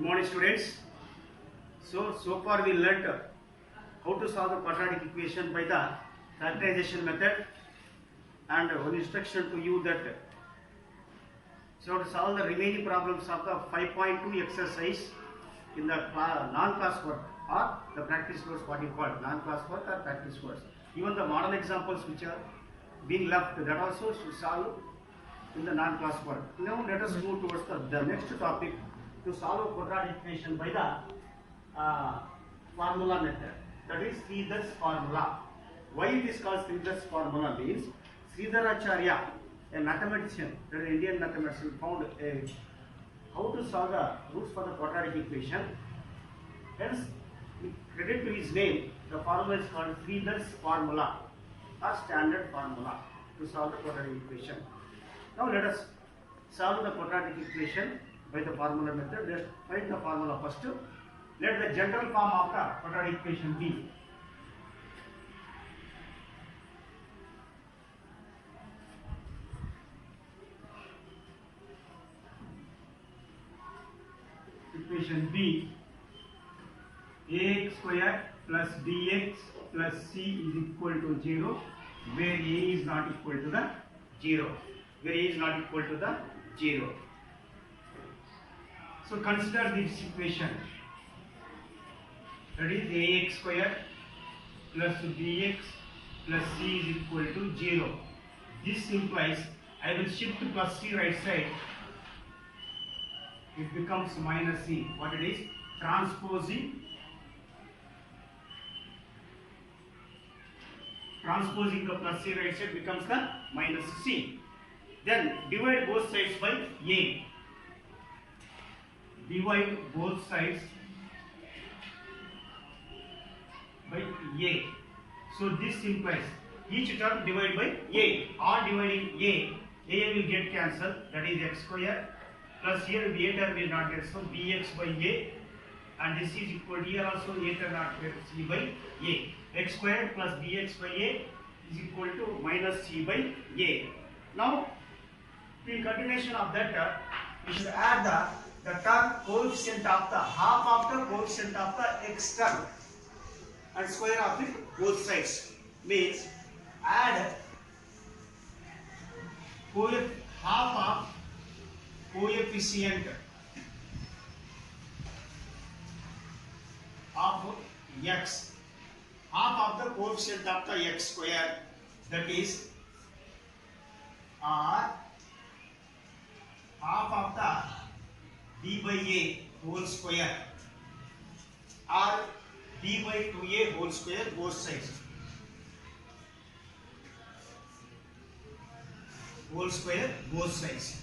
Good morning, students. So far we learnt how to solve the quadratic equation by the factorization method, and one instruction to you that to solve the remaining problems of the 5.2 exercise in the non-class work or the practice course, what you call non-class work or practice course. Even the model examples which are being left, that also should solve in the non-class work. Now let us move towards the next topic, to solve a quadratic equation by the formula method, that is Sridhar's formula. Why it is called Sridhar's formula means Sridharacharya, a mathematician, an Indian mathematician, found how to solve the roots for the quadratic equation. Hence, credit to his name, the formula is called Sridhar's formula or standard formula to solve the quadratic equation. Now let us solve the quadratic equation by the formula method. Let's find the formula first. Let the general form of the quadratic equation be equation B, ax square plus bx plus c is equal to 0, where a is not equal to the 0. Where a is not equal to the 0. So consider this equation, that is ax square plus bx plus c is equal to 0. This implies I will shift plus c right side, it becomes minus c. What it is? Transposing the plus c right side becomes the minus c. Then divide both sides by a. Divide both sides by a. So this implies each term divided by a. Or dividing a will get cancelled, that is x square, plus here a term will not get, so bx by a, and this is equal to here also a term not get, c by a. X square plus bx by a is equal to minus c by a. Now, in continuation of that, we should add the term coefficient of the half of the coefficient of the x term and square of it both sides, means add half of coefficient of x, half of the coefficient of the x square, that is or half of the b by a whole square or b by 2a whole square, both sides, whole square, both sides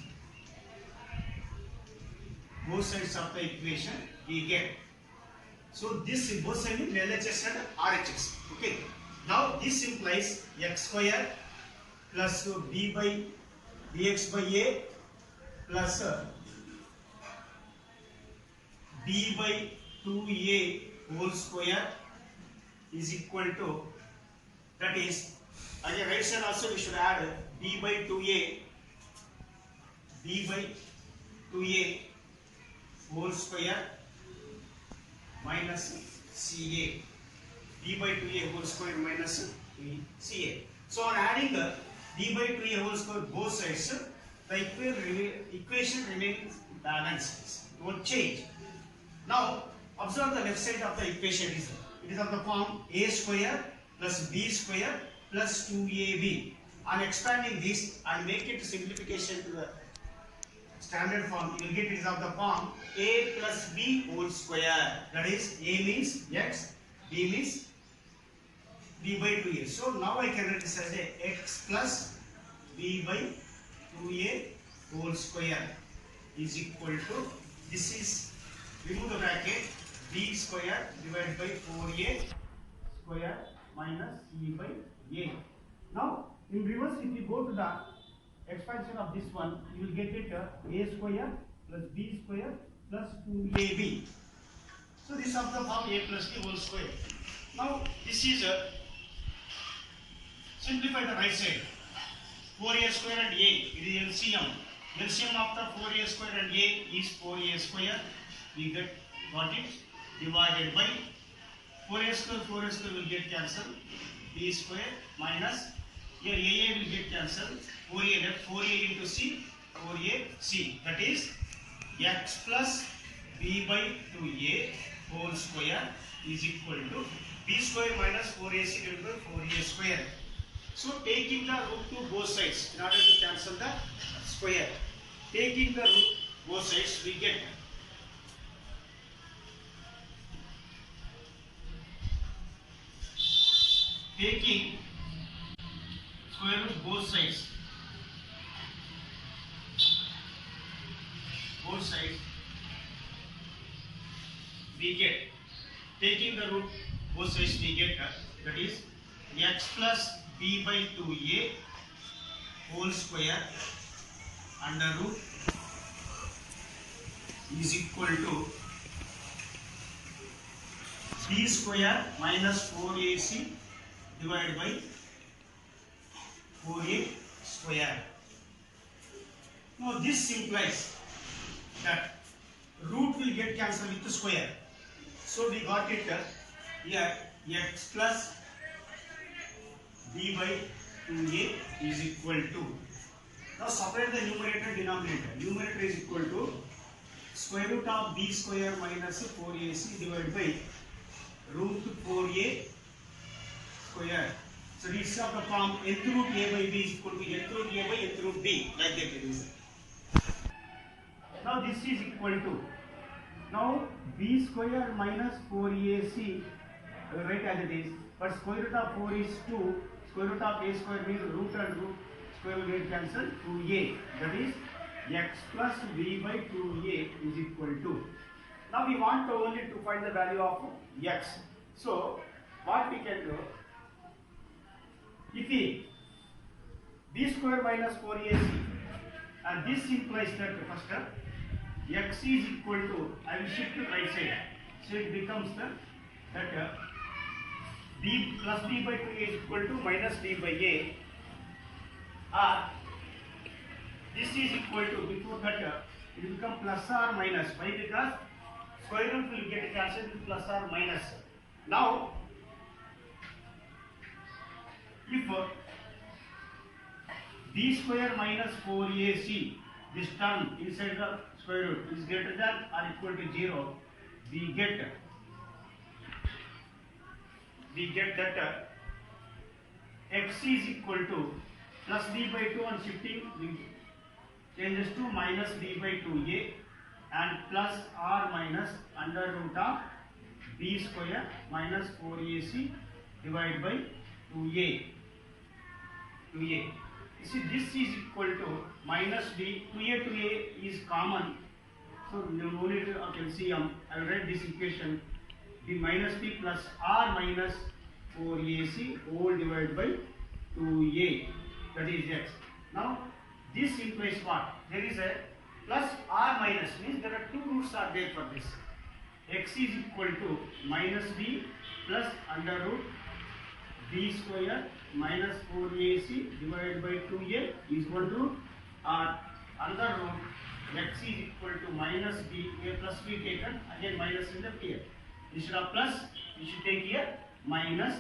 of the equation we get. So this both sides means LHS and RHS. Okay. Now this implies x square plus bx by a plus b by 2a whole square is equal to, that is, on the right side also we should add b by 2a whole square minus ca, b by 2a whole square minus ca. So on adding the b by 2a whole square both sides, the equation remains balanced, it won't change. Now observe the left side of the equation. It is of the form a square plus b square plus 2ab. On expanding this and make it simplification to the standard form, you will get it is of the form a plus b whole square. That is, a means x, b means b by 2a. So now I can write this as a x plus b by 2a whole square is equal to, this is, remove the bracket, b square divided by 4a square minus c by a. Now in reverse, if you go to the expansion of this one, you will get it a square plus b square plus 2ab. So this is of the form a plus b whole square. Now this is simplify the right side. 4a square and a, it is LCM. LCM of the 4a square and a is 4a square we got it, divided by 4a square will get cancelled, b square minus, here a will get cancelled, 4a left, 4a into c, 4a c, that is x plus b by 2a whole square is equal to b square minus 4ac divided by 4a square. So taking the root to both sides in order to cancel the square, taking the root both sides, we get taking square root both sides, we get, taking the root both sides, we get that is x plus b by 2a whole square under root is equal to b square minus 4ac divided by 4a square. Now this implies that root will get cancelled with the square. So we got it here x plus b by 2a is equal to, now separate the numerator and denominator. Numerator is equal to square root of b square minus 4ac divided by root 4a square. So this of the form nth root a by b is equal to nth root a by nth root b, like that it is. Now this is equal to, now b square minus 4ac, write as it is, but square root of 4 is 2, square root of a square means root and root square will get cancelled, 2a, that is x plus b by 2a is equal to. Now we want only to find the value of x. So what we can do, if we b square minus 4ac, and this implies that first x is equal to, I will shift to right side, so it becomes that b plus b by 2a is equal to minus b by a, or this is equal to, before that it will become plus or minus. Why? Because square root will get cancelled with plus or minus. Now if b square minus 4ac, this term inside the square root is greater than or equal to 0, we get that x is equal to plus b by 2, and shifting changes to minus b by 2a and plus or minus under root of b square minus 4ac divided by 2a. You see, this is equal to minus b, 2a to a is common, so no need of LCM. I will write this equation, b minus b plus r minus 4ac whole divided by 2a, that is x. Now this implies what? There is a plus r minus, means there are two roots are there for this. X is equal to minus b plus under root b square minus 4ac divided by 2a is one root, or under root x is equal to minus b, a plus b taken, again minus in the here. Instead of plus, we should take here minus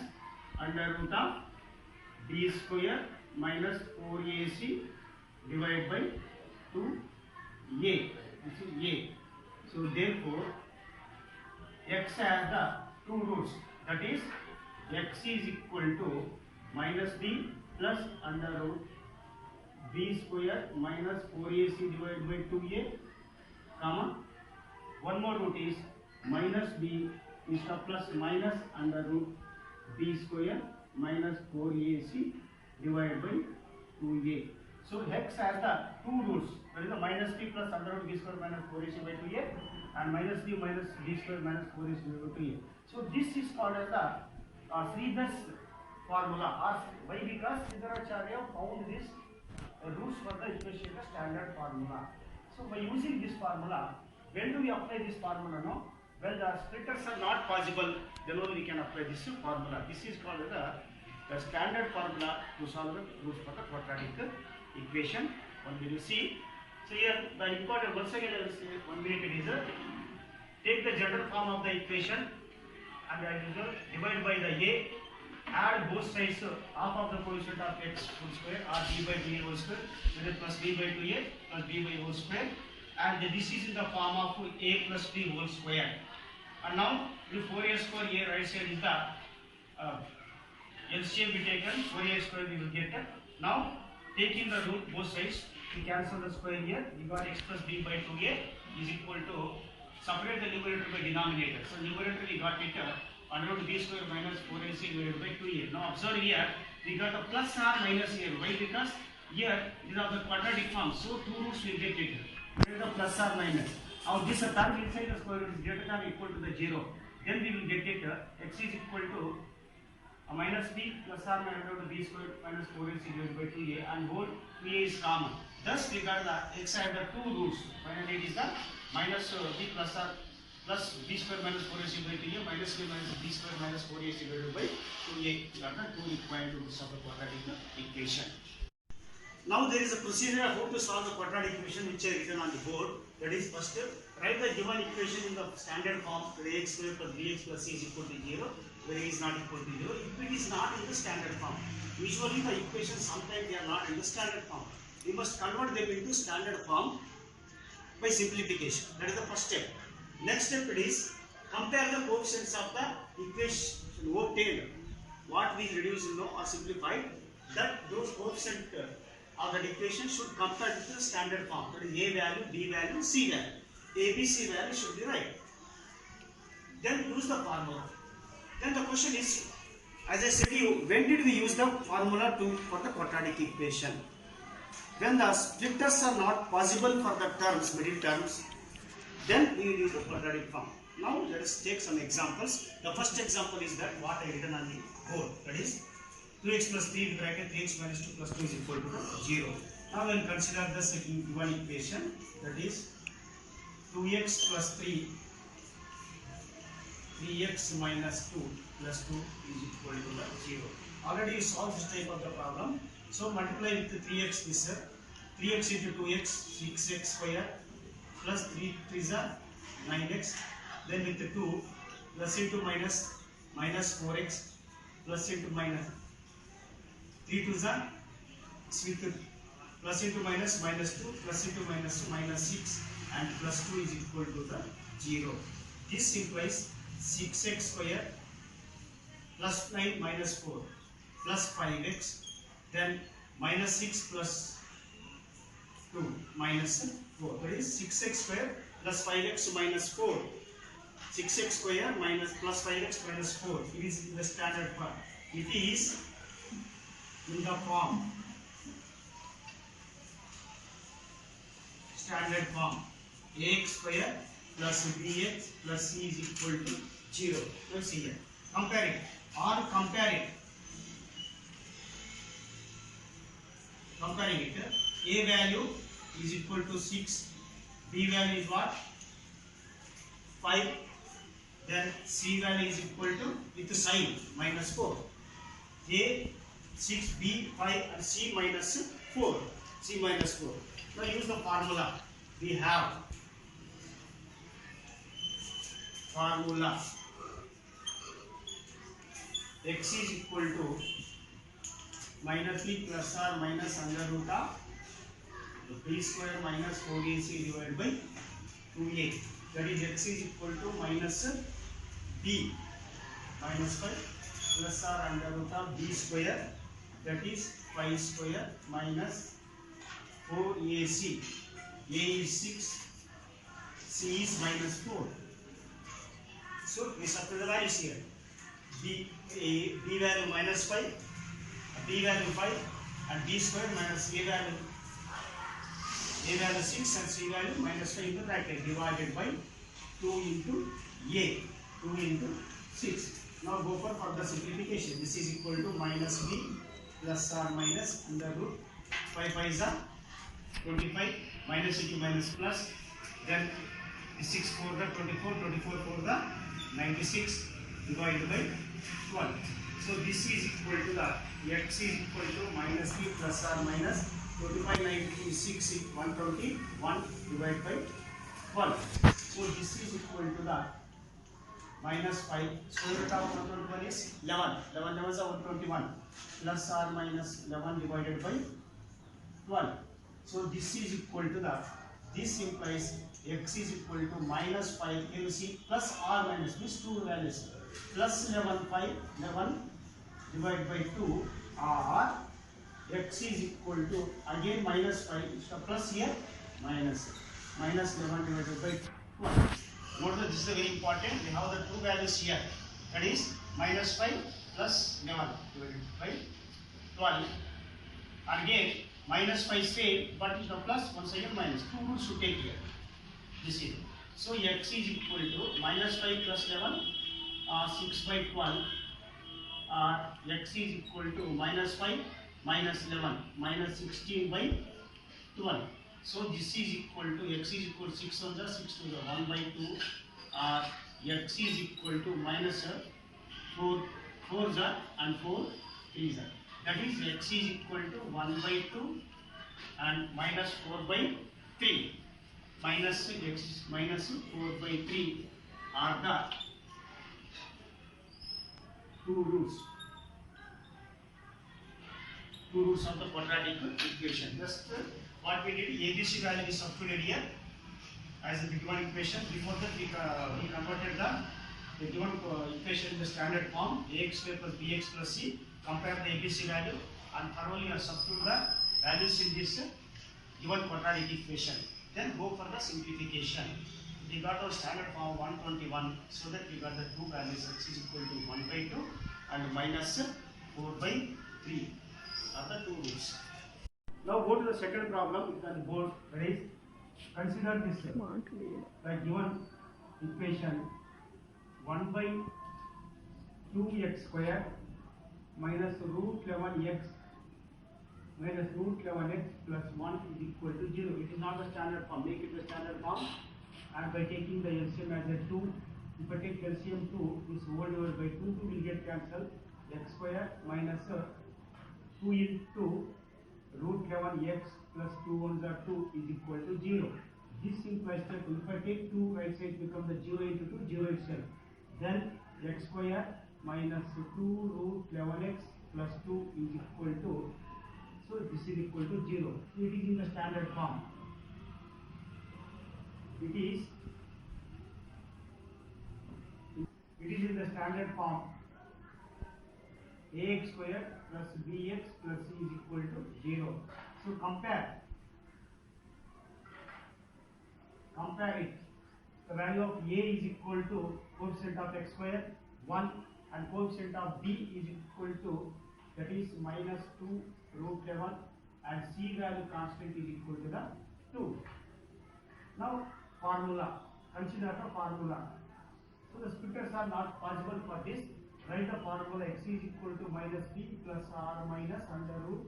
under root of b square minus 4ac divided by 2a. This is a. So therefore, x has the two roots, that is x is equal to minus b plus under root b square minus 4ac divided by 2a, comma, one more root is minus b instead of plus minus under root b square minus 4ac divided by 2a. So x has the two roots, that is the minus b plus under root b square minus 4ac by 2a, and minus b square minus 4ac by 2a. So this is called as the Freeber's formula. Or why? Because Siddharacharya found this roots for the equation standard formula. So by using this formula, when do we apply this formula? No? Well, the splitters are not possible, then only we can apply this formula. This is called the standard formula to solve the roots for the quadratic equation. One will you see. So here the important, once again I will say 1 minute it is the general form of the equation and as usual divide by the a, add both sides half of the coefficient of x whole square or b by 2a whole square, that is plus b by 2a plus b by whole square, and this is in the form of a plus b whole square. And now the 4a square a right side is the LCM be taken, 4a square we will get. Now taking the root both sides, we cancel the square here, we got x plus b by 2a is equal to, separate the numerator by denominator. So numerator we got it under root b square minus 4ac divided by 2a. Now observe here, we got a plus or minus here. Why? Because here these are the quadratic form, so two roots will get it. Here the plus or minus. Now this term inside the square root is greater than or equal to the 0. Then we will get it x is equal to minus b plus or minus under root b square minus 4ac divided by 2a, and whole 2a is common. Thus we got the x had the two roots. Finally it is the minus b plus or plus b square minus 4ac by 2a minus b minus b square minus 4ac divided by 2a. Got the two equivalent roots of the quadratic equation. Now there is a procedure how to solve the quadratic equation which I written on the board. That is, first write the given equation in the standard form, ax square plus bx plus c is equal to 0, where a is not equal to 0. If it is not in the standard form, usually the equations sometimes they are not in the standard form. We must convert them into standard form by simplification. That is the first step. Next step is compare the coefficients of the equation obtained. What we reduce or simplified, that those coefficients of the equation should compare with the standard form. That is a value, b value, c value. A, b, c value should be right. Then use the formula. Then the question is, as I said to you, when did we use the formula for the quadratic equation? When the splitters are not possible for the terms, middle terms, then we will use the quadratic form. Now let us take some examples. The first example is that what I written on the board. That is 2x plus 3 in bracket 3x minus 2 plus 2 is equal to 0. Now we will consider the second given equation, that is 2x plus 3, 3x minus 2 plus 2 is equal to the 0. Already you solved this type of the problem. So multiply with the 3x this 3x into 2x, 6x square plus 3 is 9x. Then with the 2 plus into minus 4x plus into minus 3 to the plus into minus 2 plus into minus 6 and plus 2 is equal to the 0. This implies 6x square plus 9 minus 4 plus 5x, then minus 6 plus 2 minus 4. That is 6x square plus 5x minus 4. 6x square minus plus 5x minus 4. It is in the standard form. It is in the form standard form ax square plus bx plus c is equal to 0. Let's see here. Compare it. Comparing it, a value is equal to 6, b value is what? 5, then c value is equal to, with the sign, minus 4. A 6, b 5 and c minus 4. C minus 4. Now use the formula. We have formula x is equal to minus b plus or minus under root of b square minus 4ac divided by 2a. That is x is equal to minus b minus 5 plus or under root of b square, that is 5 square minus 4ac. A is 6, c is minus 4. So we substitute the values here. B value minus 5, b value 5 and b square minus a value 6 and c value minus 5 in the bracket divided by 2 into a, 2 into 6. Now go for further simplification. This is equal to minus b plus or minus under root 5 is 25, minus into minus plus, then 6 for the 24, 24 for the 96 divided by 12. So this is equal to the x is equal to minus b plus or minus 25, 92, 6 is 120, 1 divided by 12. So this is equal to to the minus 5. Square root of 121 is 11. 11 11s are 121 plus or minus 11 divided by 12. So this is equal to the, this implies x is equal to minus 5. Here you see plus or minus means two values. Plus 11 5 11 divided by 2 or x is equal to again minus 5. So plus here minus 11 divided by 12. Note that this is very important. We have the two values here. That is minus 5 plus 11 divided by 12. Again minus 5 same, but is the plus once again minus. Two roots should take here. This is. So x is equal to minus 5 plus 11, 6 by 12. X is equal to minus 5 minus 11 minus 16 by 12. So this is equal to x is equal to 6 on the 6 to the 1 by 2. X is equal to minus 4 and 4 3. That is x is equal to 1 by 2 and minus 4 by 3. Minus x is minus 4 by 3 are the two roots. Two roots of the quadratic equation. Just what we did, ABC value is substituted here as the given equation. Before that we converted the given equation in the standard form, ax square plus bx plus c. Compare the ABC value and thoroughly substitute the values in this given quadratic equation. Then go for the simplification. We got our standard form 121, so that we got the two values x is equal to 1 by 2 and minus 4 by 3 are the two roots. Now go to the second problem. It's on the board. That is, consider this the given equation 1 by 2x square minus root 11x minus root 11x plus 1 is equal to 0. It is not the standard form. Make it the standard form. And by taking the LCM as a 2, if I take LCM 2, this whole divided by 2 will get cancelled. X square minus 2 into root 11x plus 2 ones are 2 is equal to 0. This implies that if I take 2 right side becomes the 0 into 2, 0 itself. Then x square minus 2 root 11x plus 2 is equal to, so this is equal to 0. So it is in the standard form. It is in the standard form. Ax square plus bx plus c is equal to 0. So compare it. The value of a is equal to coefficient of x square 1 and coefficient of b is equal to, that is minus 2 root 11 and c value constant is equal to the 2. Now formula. Consider the formula. So the splitters are not possible for this. Write the formula. X is equal to minus b plus r minus under root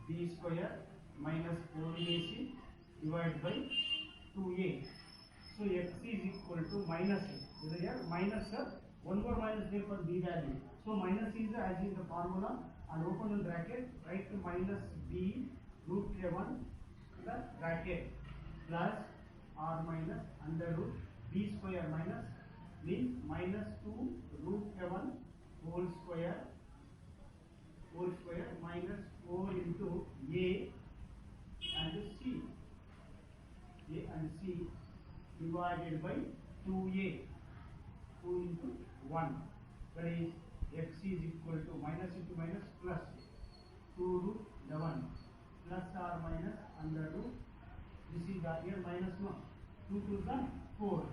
b square minus 4ac divided by 2a. So x is equal to minus a. Here minus one more minus there for b value. So minus is as is the formula, and open the bracket, write minus b root 11 the bracket plus r minus under root b square minus means minus 2 root 11 whole square minus 4 into a and c. A and c divided by 2a, 2 into 1. That is x is equal to minus into minus plus 2 root 11 plus or minus under root. This is the here minus 1. 2 to the 4.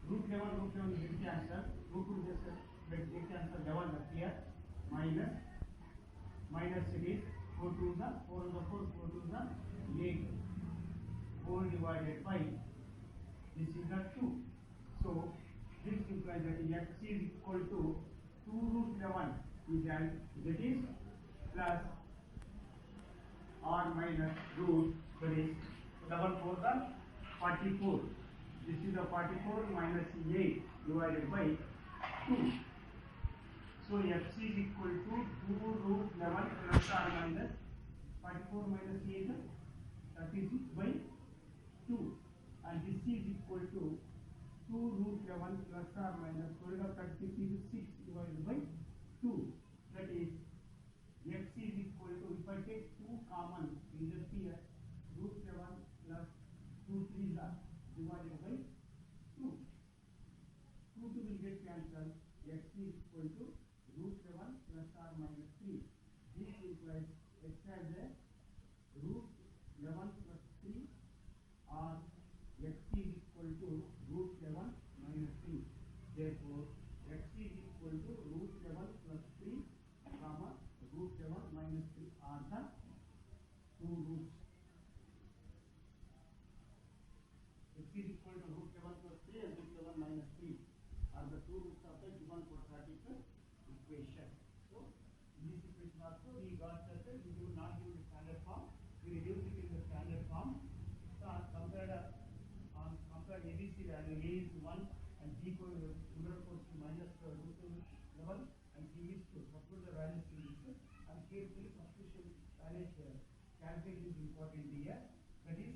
Root 11 get cancel. Root 2 get cancel 11 here. Minus it is 4 to the 4 on the 4 to the 8. 4 divided by, this is the 2. So this implies that x is equal to 2 root 11 is that is plus or minus root, that is 4 the 44. This is the 44 minus 8 divided by 2. So x is equal to 2 root 11 plus or minus 44 minus 8 36 by 2, and this is equal to 2 root 11 plus or minus square root of 36 is 6 divided by 2. That is x is equal to, if I take 2 common in the here, root 7 plus 2 3s are divided by 2. 2 will get cancelled. X is equal to root 7 plus or minus 3. This implies x has a root 11 plus 3 or x is equal to root 7 minus 3. Therefore, x is equal to root 7 plus 3 comma root 7 minus 3 are the two roots. X is equal to root 7 plus 3 and root 7 minus 3 are the two roots of the given quadratic equation. So, in this equation also we got that we do not use the standard form, we reduce it in the standard form. So, compared ABC value, A is 1 and B goes to minus root 11 and B is 2. Substitute the values in this and carefully substitution value calculation is important here. That is